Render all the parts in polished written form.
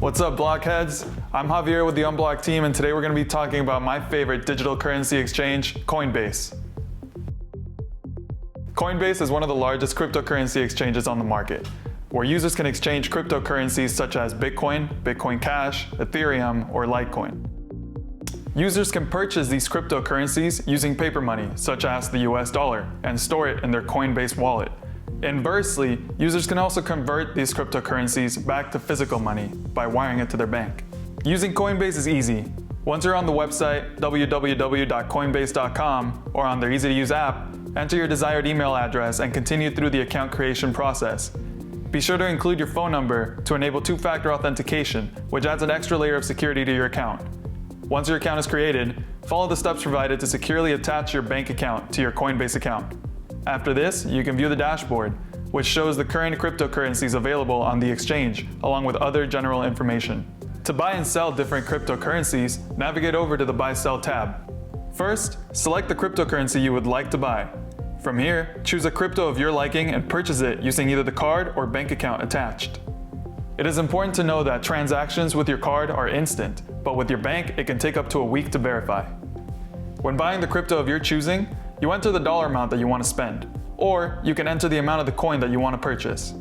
What's up, blockheads? I'm Javier with the Unblocked team, and today we're going to be talking about my favorite digital currency exchange, Coinbase. Coinbase is one of the largest cryptocurrency exchanges on the market, where users can exchange cryptocurrencies such as Bitcoin, Bitcoin Cash, Ethereum, or Litecoin. Users can purchase these cryptocurrencies using paper money, such as the US dollar, and store it in their Coinbase wallet. Inversely, users can also convert these cryptocurrencies back to physical money by wiring it to their bank. Using Coinbase is easy. Once you're on the website www.coinbase.com or on their easy-to-use app, enter your desired email address and continue through the account creation process. Be sure to include your phone number to enable two-factor authentication, which adds an extra layer of security to your account. Once your account is created, follow the steps provided to securely attach your bank account to your Coinbase account. After this, you can view the dashboard, which shows the current cryptocurrencies available on the exchange, along with other general information. To buy and sell different cryptocurrencies, navigate over to the Buy Sell tab. First, select the cryptocurrency you would like to buy. From here, choose a crypto of your liking and purchase it using either the card or bank account attached. It is important to know that transactions with your card are instant, but with your bank, it can take up to a week to verify. When buying the crypto of your choosing, you enter the dollar amount that you want to spend, or you can enter the amount of the coin that you want to purchase.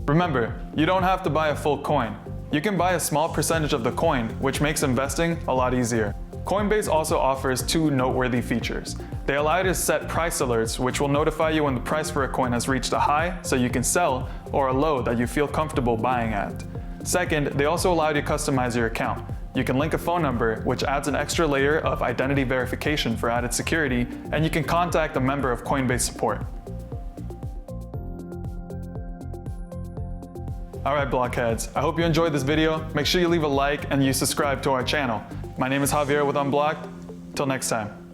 Remember, you don't have to buy a full coin. You can buy a small percentage of the coin, which makes investing a lot easier. Coinbase also offers two noteworthy features. They allow you to set price alerts, which will notify you when the price for a coin has reached a high so you can sell, or a low that you feel comfortable buying at. Second, they also allow you to customize your account. You can link a phone number, which adds an extra layer of identity verification for added security, and you can contact a member of Coinbase support. Alright, blockheads, I hope you enjoyed this video. Make sure you leave a like and you subscribe to our channel. My name is Javier with Unblocked. Till next time.